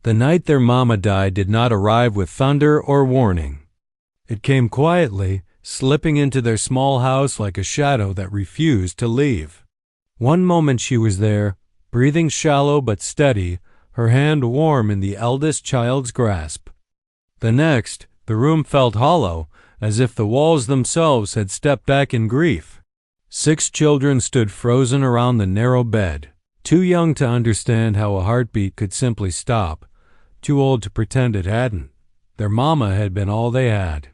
The night their mama died did not arrive with thunder or warning. It came quietly, slipping into their small house like a shadow that refused to leave. One moment she was there, breathing shallow but steady, her hand warm in the eldest child's grasp. The next, the room felt hollow, as if the walls themselves had stepped back in grief. 6 children stood frozen around the narrow bed, too young to understand how a heartbeat could simply stop, too old to pretend it hadn't. Their mama had been all they had.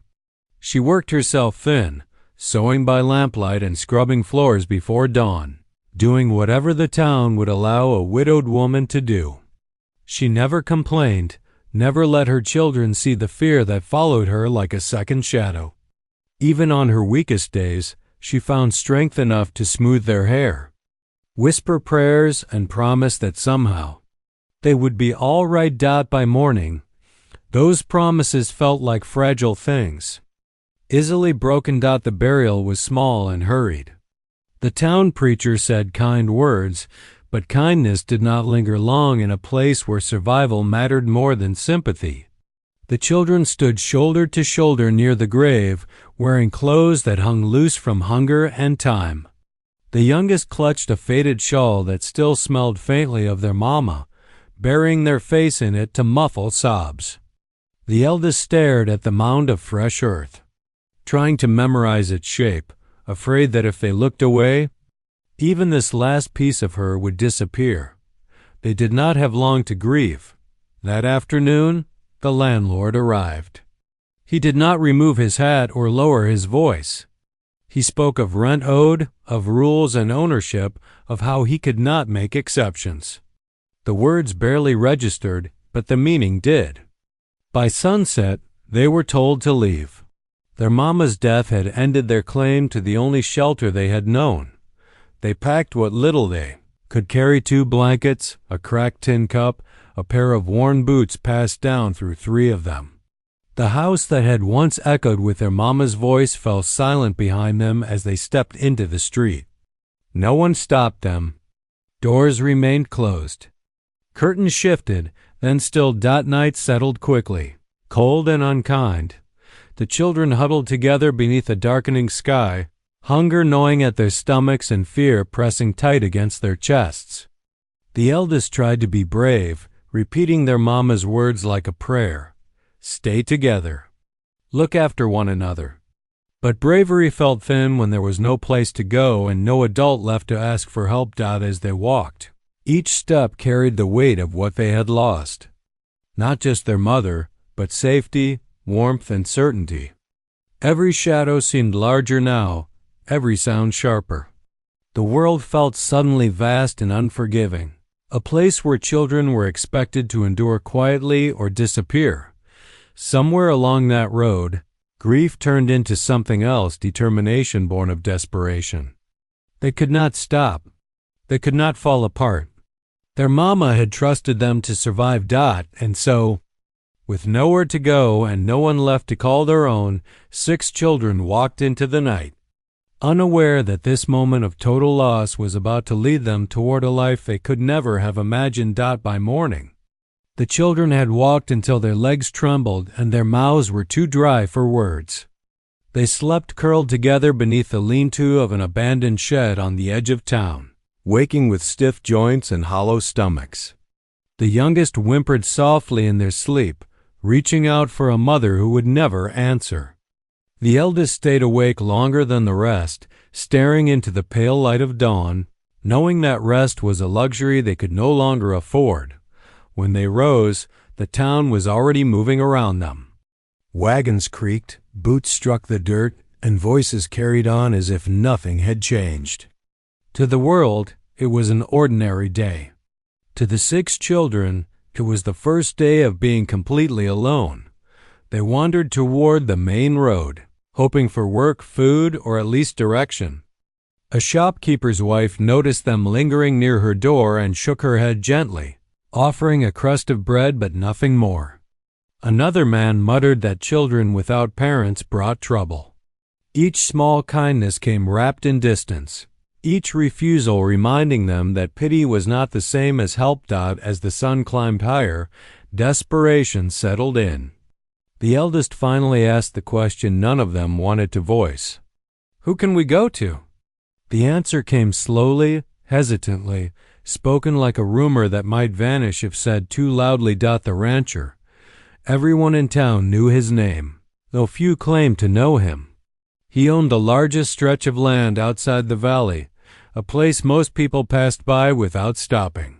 She worked herself thin, sewing by lamplight and scrubbing floors before dawn, doing whatever the town would allow a widowed woman to do. She never complained, never let her children see the fear that followed her like a second shadow. Even on her weakest days, she found strength enough to smooth their hair, whisper prayers, and promise that somehow they would be all right. By morning, those promises felt like fragile things, easily broken. The burial was small and hurried. The town preacher said kind words, but kindness did not linger long in a place where survival mattered more than sympathy. The children stood shoulder to shoulder near the grave, wearing clothes that hung loose from hunger and time. The youngest clutched a faded shawl that still smelled faintly of their mama, burying their face in it to muffle sobs. The eldest stared at the mound of fresh earth, trying to memorize its shape, afraid that if they looked away, even this last piece of her would disappear. They did not have long to grieve. That afternoon, the landlord arrived. He did not remove his hat or lower his voice. He spoke of rent owed, of rules and ownership, of how he could not make exceptions. The words barely registered, but the meaning did. By sunset, they were told to leave. Their mama's death had ended their claim to the only shelter they had known. They packed what little they could carry: 2 blankets, a cracked tin cup, a pair of worn boots passed down through 3 of them. The house that had once echoed with their mama's voice fell silent behind them as they stepped into the street. No one stopped them. Doors remained closed. Curtains shifted, then still. Night settled quickly, cold and unkind. The children huddled together beneath a darkening sky, hunger gnawing at their stomachs and fear pressing tight against their chests. The eldest tried to be brave, repeating their mama's words like a prayer. Stay together. Look after one another. But bravery felt thin when there was no place to go and no adult left to ask for help. As they walked, each step carried the weight of what they had lost. Not just their mother, but safety, warmth, and certainty. Every shadow seemed larger now, every sound sharper. The world felt suddenly vast and unforgiving, a place where children were expected to endure quietly or disappear. Somewhere along that road, grief turned into something else: determination born of desperation. They could not stop. They could not fall apart. Their mama had trusted them to survive. And so, with nowhere to go and no one left to call their own, 6 children walked into the night, unaware that this moment of total loss was about to lead them toward a life they could never have imagined. By morning, the children had walked until their legs trembled and their mouths were too dry for words. They slept curled together beneath the lean-to of an abandoned shed on the edge of town, waking with stiff joints and hollow stomachs. The youngest whimpered softly in their sleep, reaching out for a mother who would never answer. The eldest stayed awake longer than the rest, staring into the pale light of dawn, knowing that rest was a luxury they could no longer afford. When they rose, the town was already moving around them. Wagons creaked, boots struck the dirt, and voices carried on as if nothing had changed. To the world, it was an ordinary day. To the 6 children, it was the first day of being completely alone. They wandered toward the main road, hoping for work, food, or at least direction. A shopkeeper's wife noticed them lingering near her door and shook her head gently, offering a crust of bread but nothing more. Another man muttered that children without parents brought trouble. Each small kindness came wrapped in distance, each refusal reminding them that pity was not the same as help. As the sun climbed higher, Desperation settled in. The eldest finally asked the question none of them wanted to voice. "Who can we go to?" The answer came slowly, hesitantly, spoken like a rumor that might vanish if said too loudly. The rancher. Everyone in town knew his name, though few claimed to know him. He owned the largest stretch of land outside the valley, a place most people passed by without stopping.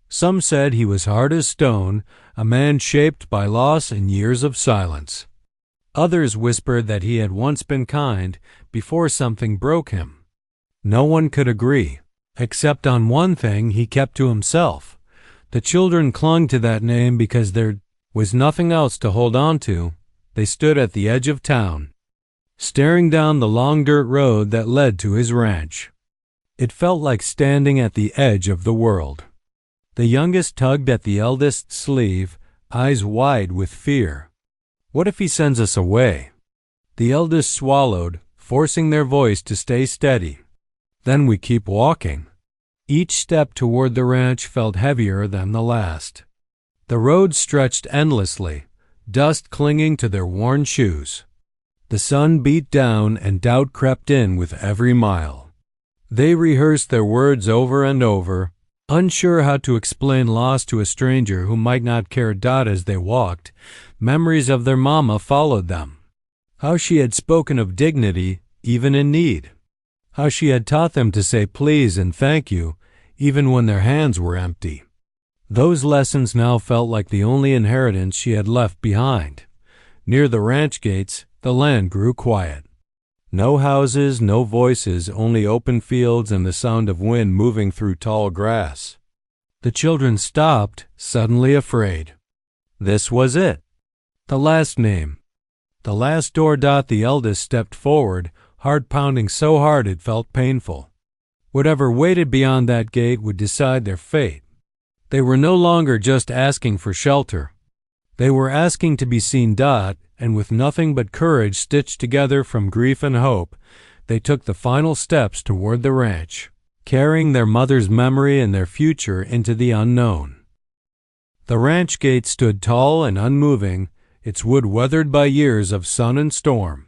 Some said he was hard as stone, a man shaped by loss and years of silence. Others whispered that he had once been kind before something broke him. No one could agree, except on one thing he kept to himself. The children clung to that name because there was nothing else to hold on to. They stood at the edge of town, staring down the long dirt road that led to his ranch. It felt like standing at the edge of the world. The youngest tugged at the eldest's sleeve, eyes wide with fear. "What if he sends us away?" The eldest swallowed, forcing their voice to stay steady. "Then we keep walking." Each step toward the ranch felt heavier than the last. The road stretched endlessly, dust clinging to their worn shoes. The sun beat down and doubt crept in with every mile. They rehearsed their words over and over, unsure how to explain loss to a stranger who might not care. As they walked, memories of their mama followed them. How she had spoken of dignity, even in need. How she had taught them to say please and thank you, even when their hands were empty. Those lessons now felt like the only inheritance she had left behind. Near the ranch gates, the land grew quiet. No houses, no voices, only open fields and the sound of wind moving through tall grass. The children stopped, suddenly afraid. This was it. The last name. The last door. The eldest stepped forward, heart pounding so hard it felt painful. Whatever waited beyond that gate would decide their fate. They were no longer just asking for shelter. They were asking to be seen. And with nothing but courage stitched together from grief and hope, they took the final steps toward the ranch, carrying their mother's memory and their future into the unknown. The ranch gate stood tall and unmoving, its wood weathered by years of sun and storm.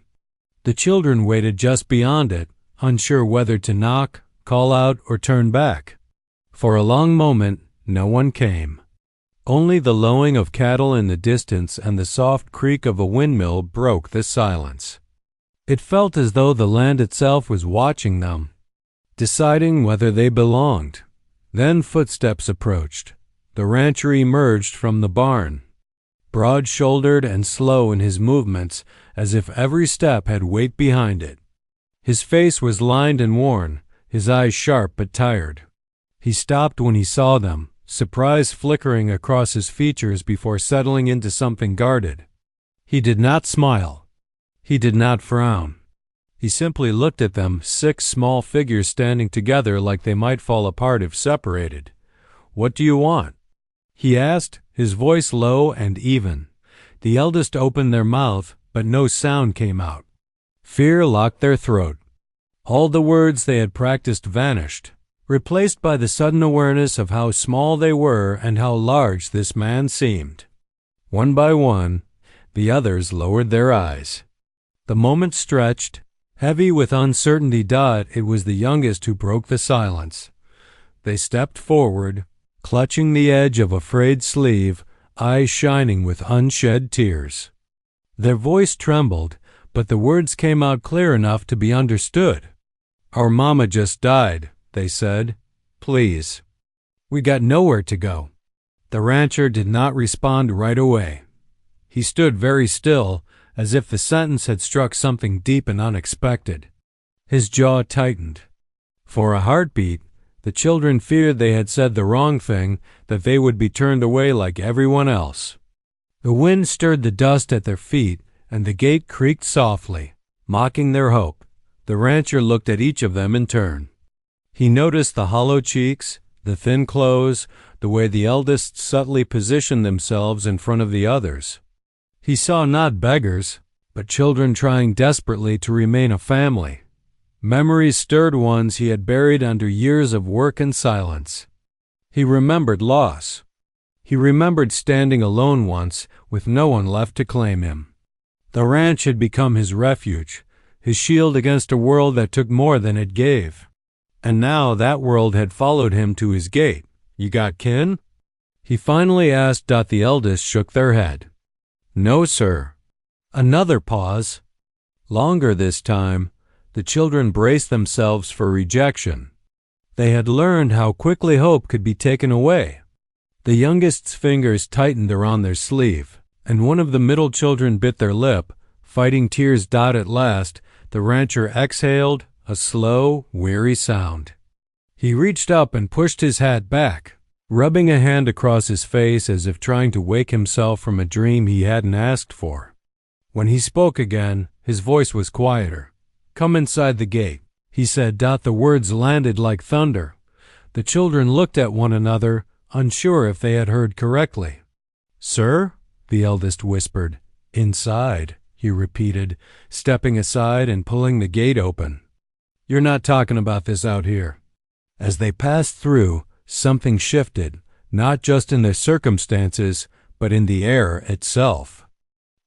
The children waited just beyond it, unsure whether to knock, call out, or turn back. For a long moment, no one came. Only the lowing of cattle in the distance and the soft creak of a windmill broke the silence. It felt as though the land itself was watching them, deciding whether they belonged. Then footsteps approached. The rancher emerged from the barn, broad-shouldered and slow in his movements, as if every step had weight behind it. His face was lined and worn, his eyes sharp but tired. He stopped when he saw them, surprise flickering across his features before settling into something guarded. He did not smile. He did not frown. He simply looked at them, 6 small figures standing together like they might fall apart if separated. "What do you want?" he asked, his voice low and even. The eldest opened their mouth, but no sound came out. Fear locked their throat. All the words they had practiced vanished, replaced by the sudden awareness of how small they were and how large this man seemed. One by one, the others lowered their eyes. The moment stretched, heavy with uncertainty. It was the youngest who broke the silence. They stepped forward, clutching the edge of a frayed sleeve, eyes shining with unshed tears. Their voice trembled, but the words came out clear enough to be understood. "Our mama just died," they said. "Please. We got nowhere to go." The rancher did not respond right away. He stood very still, as if the sentence had struck something deep and unexpected. His jaw tightened. For a heartbeat, the children feared they had said the wrong thing, that they would be turned away like everyone else. The wind stirred the dust at their feet, and the gate creaked softly, mocking their hope. The rancher looked at each of them in turn. He noticed the hollow cheeks, the thin clothes, the way the eldest subtly positioned themselves in front of the others. He saw not beggars, but children trying desperately to remain a family. Memories stirred ones he had buried under years of work and silence. He remembered loss. He remembered standing alone once, with no one left to claim him. The ranch had become his refuge, his shield against a world that took more than it gave. And now that world had followed him to his gate. "You got kin?" he finally asked. The eldest shook their head. "No, sir." Another pause. Longer this time. The children braced themselves for rejection. They had learned how quickly hope could be taken away. The youngest's fingers tightened around their sleeve, and one of the middle children bit their lip, fighting tears. At last, the rancher exhaled, a slow, weary sound. He reached up and pushed his hat back, rubbing a hand across his face as if trying to wake himself from a dream he hadn't asked for. When he spoke again, his voice was quieter. "Come inside the gate," he said. The words landed like thunder. The children looked at one another, unsure if they had heard correctly. "Sir?" the eldest whispered. "Inside," he repeated, stepping aside and pulling the gate open. "You're not talking about this out here." As they passed through, something shifted, not just in their circumstances, but in the air itself.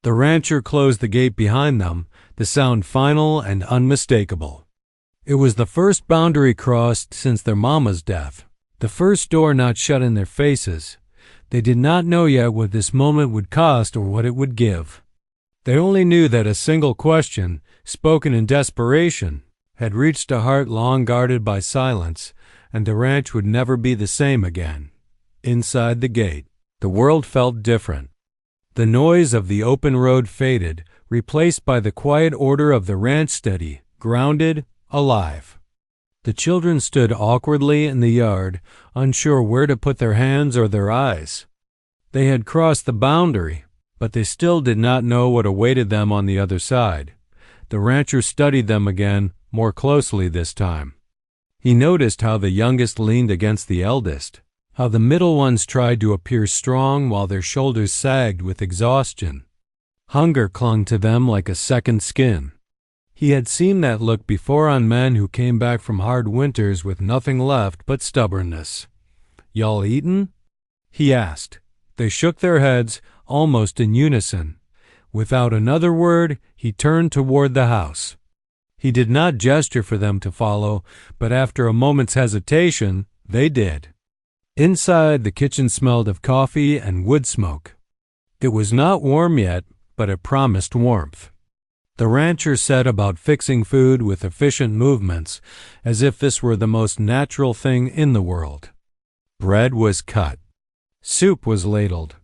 The rancher closed the gate behind them, the sound final and unmistakable. It was the first boundary crossed since their mama's death, the first door not shut in their faces. They did not know yet what this moment would cost or what it would give. They only knew that a single question, spoken in desperation, had reached a heart long guarded by silence, and the ranch would never be the same again. Inside the gate, the world felt different. The noise of the open road faded, replaced by the quiet order of the ranch, steady, grounded, alive. The children stood awkwardly in the yard, unsure where to put their hands or their eyes. They had crossed the boundary, but they still did not know what awaited them on the other side. The rancher studied them again, more closely this time. He noticed how the youngest leaned against the eldest, how the middle ones tried to appear strong while their shoulders sagged with exhaustion. Hunger clung to them like a second skin. He had seen that look before on men who came back from hard winters with nothing left but stubbornness. "Y'all eatin'?" he asked. They shook their heads, almost in unison. Without another word, he turned toward the house. He did not gesture for them to follow, but after a moment's hesitation, they did. Inside, the kitchen smelled of coffee and wood smoke. It was not warm yet, but it promised warmth. The rancher set about fixing food with efficient movements, as if this were the most natural thing in the world. Bread was cut. Soup was ladled.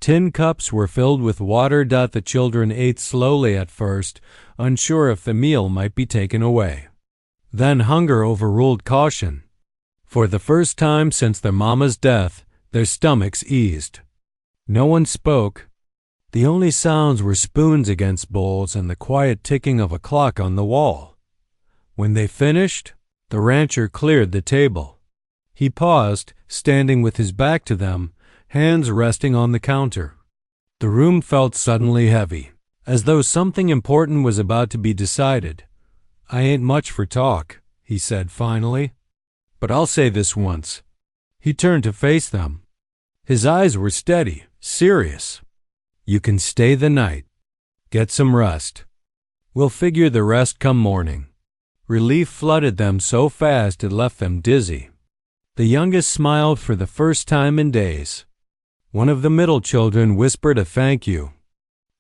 Tin cups were filled with water. The children ate slowly at first, unsure if the meal might be taken away. Then hunger overruled caution. For the first time since their mama's death, their stomachs eased. No one spoke. The only sounds were spoons against bowls and the quiet ticking of a clock on the wall. When they finished, the rancher cleared the table. He paused, standing with his back to them, hands resting on the counter. The room felt suddenly heavy, as though something important was about to be decided. "I ain't much for talk," he said finally, "but I'll say this once." He turned to face them. His eyes were steady, serious. "You can stay the night. Get some rest. We'll figure the rest come morning." Relief flooded them so fast it left them dizzy. The youngest smiled for the first time in days. One of the middle children whispered a thank you.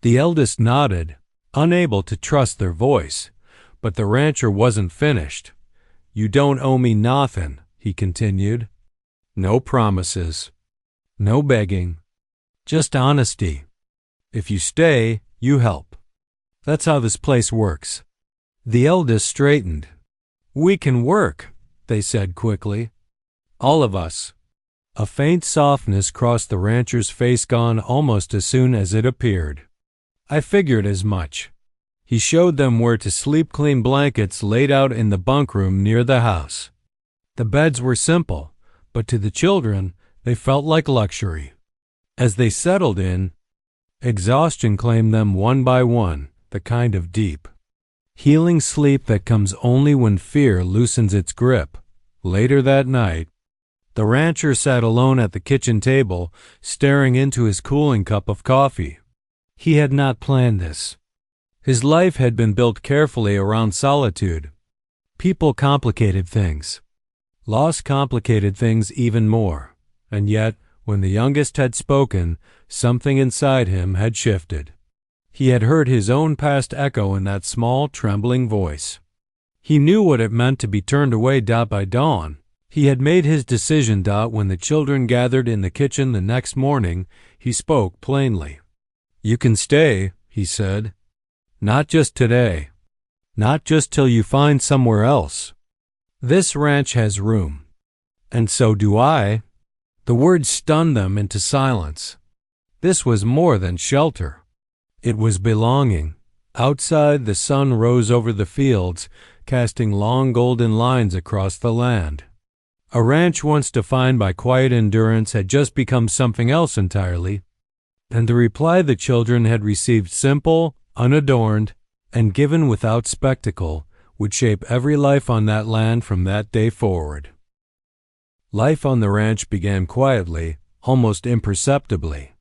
The eldest nodded, unable to trust their voice, but the rancher wasn't finished. "You don't owe me nothin'," he continued. "No promises. No begging. Just honesty. If you stay, you help. That's how this place works." The eldest straightened. "We can work," they said quickly. "All of us." A faint softness crossed the rancher's face, gone almost as soon as it appeared. "I figured as much." He showed them where to sleep, clean blankets laid out in the bunk room near the house. The beds were simple, but to the children, they felt like luxury. As they settled in, exhaustion claimed them one by one, the kind of deep, healing sleep that comes only when fear loosens its grip. Later that night, The rancher sat alone at the kitchen table, staring into his cooling cup of coffee. He had not planned this. His life had been built carefully around solitude. People complicated things. Loss complicated things even more. And yet, when the youngest had spoken, something inside him had shifted. He had heard his own past echo in that small, trembling voice. He knew what it meant to be turned away by dawn. He had made his decision. When the children gathered in the kitchen the next morning, he spoke plainly. "You can stay," he said. "Not just today. Not just till you find somewhere else. This ranch has room. And so do I." The words stunned them into silence. This was more than shelter. It was belonging. Outside, the sun rose over the fields, casting long golden lines across the land. A ranch once defined by quiet endurance had just become something else entirely, and the reply the children had received, simple, unadorned, and given without spectacle, would shape every life on that land from that day forward. Life on the ranch began quietly, almost imperceptibly.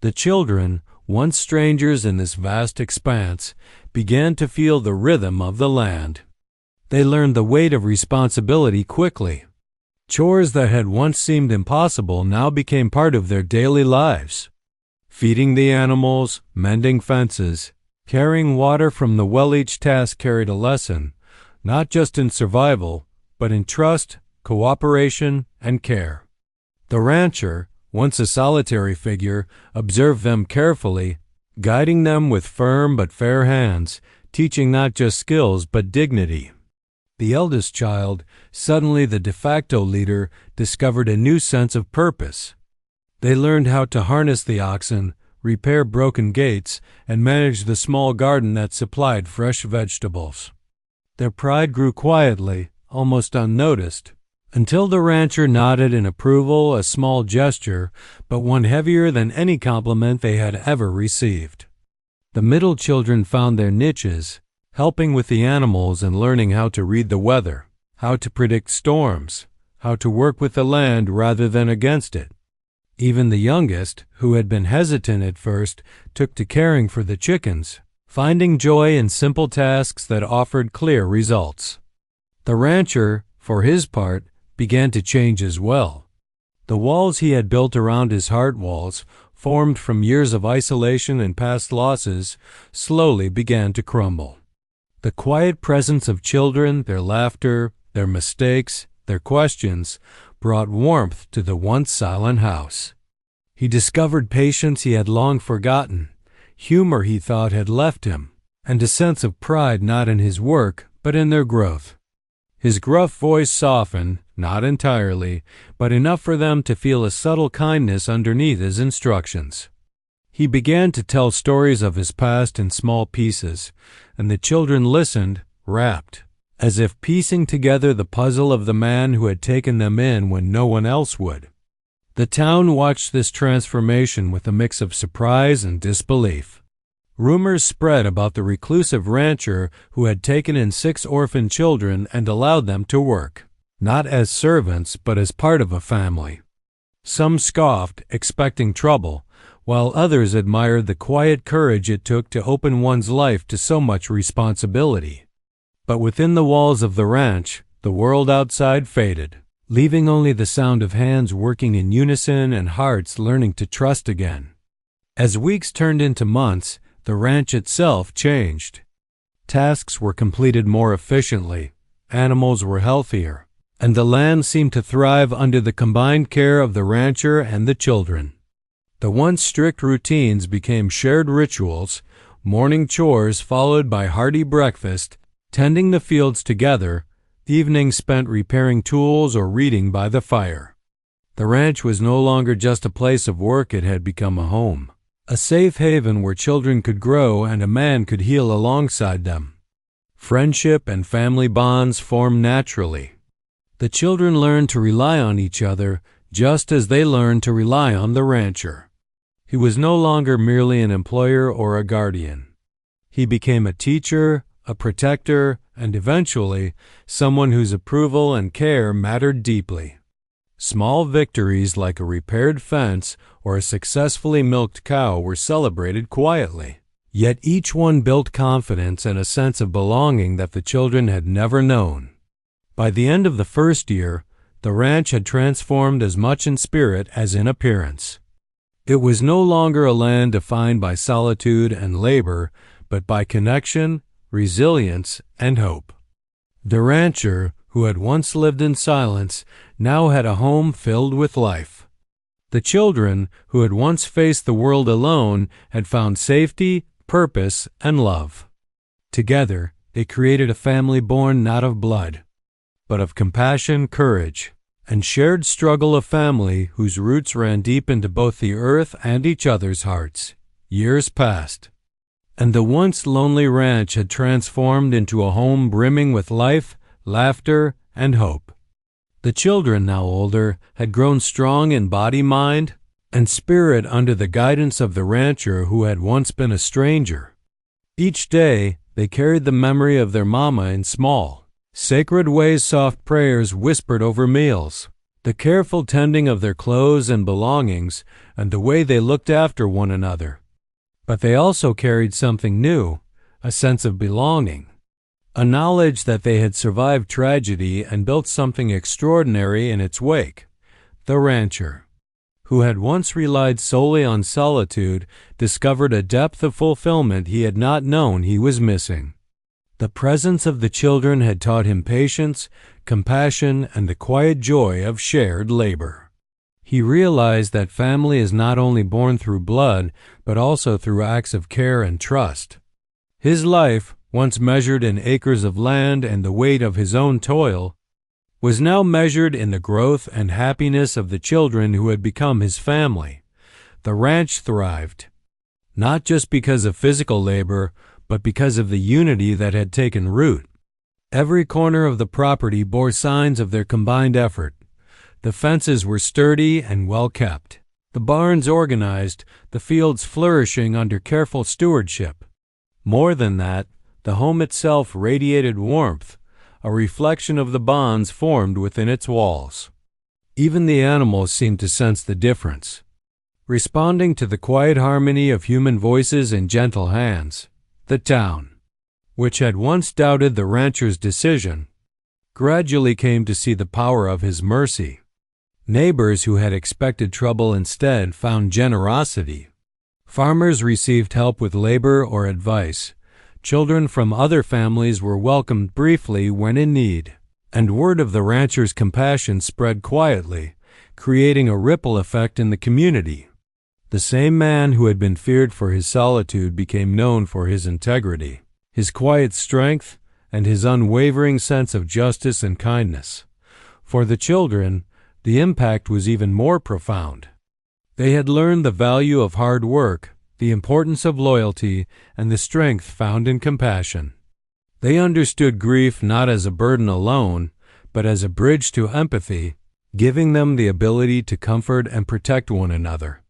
The children, once strangers in this vast expanse, began to feel the rhythm of the land. They learned the weight of responsibility quickly. Chores that had once seemed impossible now became part of their daily lives. Feeding the animals, mending fences, carrying water from the well, each task carried a lesson, not just in survival, but in trust, cooperation, and care. The rancher, once a solitary figure, observed them carefully, guiding them with firm but fair hands, teaching not just skills but dignity. The eldest child, suddenly the de facto leader, discovered a new sense of purpose. They learned how to harness the oxen, repair broken gates, and manage the small garden that supplied fresh vegetables. Their pride grew quietly, almost unnoticed, until the rancher nodded in approval, a small gesture, but one heavier than any compliment they had ever received. The middle children found their niches, helping with the animals and learning how to read the weather, how to predict storms, how to work with the land rather than against it. Even the youngest, who had been hesitant at first, took to caring for the chickens, finding joy in simple tasks that offered clear results. The rancher, for his part, began to change as well. The walls he had built around his heart walls, formed from years of isolation and past losses, slowly began to crumble. The quiet presence of children, their laughter, their mistakes, their questions, brought warmth to the once silent house. He discovered patience he had long forgotten, humor he thought had left him, and a sense of pride not in his work, but in their growth. His gruff voice softened, not entirely, but enough for them to feel a subtle kindness underneath his instructions. He began to tell stories of his past in small pieces, and the children listened, rapt, as if piecing together the puzzle of the man who had taken them in when no one else would. The town watched this transformation with a mix of surprise and disbelief. Rumors spread about the reclusive rancher who had taken in 6 orphan children and allowed them to work, not as servants but as part of a family. Some scoffed, expecting trouble, while others admired the quiet courage it took to open one's life to so much responsibility. But within the walls of the ranch, the world outside faded, leaving only the sound of hands working in unison and hearts learning to trust again. As weeks turned into months, the ranch itself changed. Tasks were completed more efficiently, animals were healthier, and the land seemed to thrive under the combined care of the rancher and the children. The once strict routines became shared rituals, morning chores followed by hearty breakfast, tending the fields together, evenings spent repairing tools or reading by the fire. The ranch was no longer just a place of work, it had become a home, a safe haven where children could grow and a man could heal alongside them. Friendship and family bonds formed naturally. The children learned to rely on each other just as they learned to rely on the rancher. He was no longer merely an employer or a guardian. He became a teacher, a protector, and eventually someone whose approval and care mattered deeply. Small victories like a repaired fence or a successfully milked cow were celebrated quietly. Yet each one built confidence and a sense of belonging that the children had never known. By the end of the first year, the ranch had transformed as much in spirit as in appearance. It was no longer a land defined by solitude and labor, but by connection, resilience, and hope. The rancher, who had once lived in silence, now had a home filled with life. The children, who had once faced the world alone, had found safety, purpose, and love. Together, they created a family born not of blood, but of compassion, courage, and shared struggle, a family whose roots ran deep into both the earth and each other's hearts. Years passed, and the once lonely ranch had transformed into a home brimming with life, laughter, and hope. The children, now older, had grown strong in body, mind, and spirit under the guidance of the rancher who had once been a stranger. Each day, they carried the memory of their mama in small, sacred ways, soft prayers whispered over meals, the careful tending of their clothes and belongings, and the way they looked after one another. But they also carried something new, a sense of belonging, a knowledge that they had survived tragedy and built something extraordinary in its wake. The rancher, who had once relied solely on solitude, discovered a depth of fulfillment he had not known he was missing. The presence of the children had taught him patience, compassion, and the quiet joy of shared labor. He realized that family is not only born through blood, but also through acts of care and trust. His life, once measured in acres of land and the weight of his own toil, was now measured in the growth and happiness of the children who had become his family. The ranch thrived, not just because of physical labor, but because of the unity that had taken root. Every corner of the property bore signs of their combined effort. The fences were sturdy and well kept, the barns organized, the fields flourishing under careful stewardship. More than that, the home itself radiated warmth, a reflection of the bonds formed within its walls. Even the animals seemed to sense the difference, responding to the quiet harmony of human voices and gentle hands. The town, which had once doubted the rancher's decision, gradually came to see the power of his mercy. Neighbors who had expected trouble instead found generosity. Farmers received help with labor or advice. Children from other families were welcomed briefly when in need, and word of the rancher's compassion spread quietly, creating a ripple effect in the community. The same man who had been feared for his solitude became known for his integrity, his quiet strength, and his unwavering sense of justice and kindness. For the children, the impact was even more profound. They had learned the value of hard work, the importance of loyalty, and the strength found in compassion. They understood grief not as a burden alone, but as a bridge to empathy, giving them the ability to comfort and protect one another.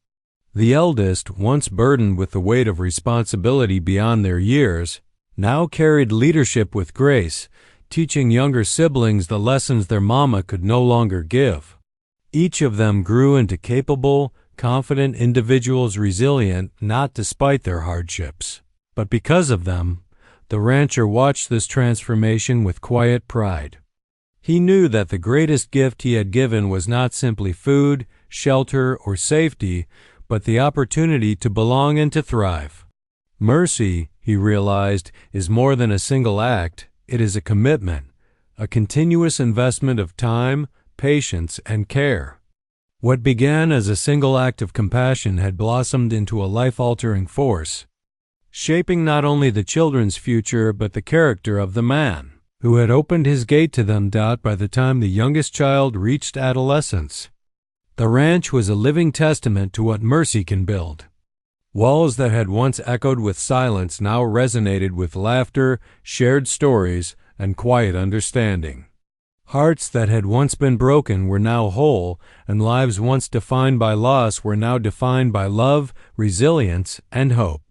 The eldest, once burdened with the weight of responsibility beyond their years, now carried leadership with grace, teaching younger siblings the lessons their mama could no longer give. Each of them grew into capable, confident individuals, resilient not despite their hardships, but because of them. The rancher watched this transformation with quiet pride. He knew that the greatest gift he had given was not simply food, shelter, or safety, but the opportunity to belong and to thrive. Mercy, he realized, is more than a single act. It is a commitment, a continuous investment of time, patience, and care. What began as a single act of compassion had blossomed into a life-altering force, shaping not only the children's future but the character of the man who had opened his gate to them. By the time the youngest child reached adolescence, the ranch was a living testament to what mercy can build. Walls that had once echoed with silence now resonated with laughter, shared stories, and quiet understanding. Hearts that had once been broken were now whole, and lives once defined by loss were now defined by love, resilience, and hope.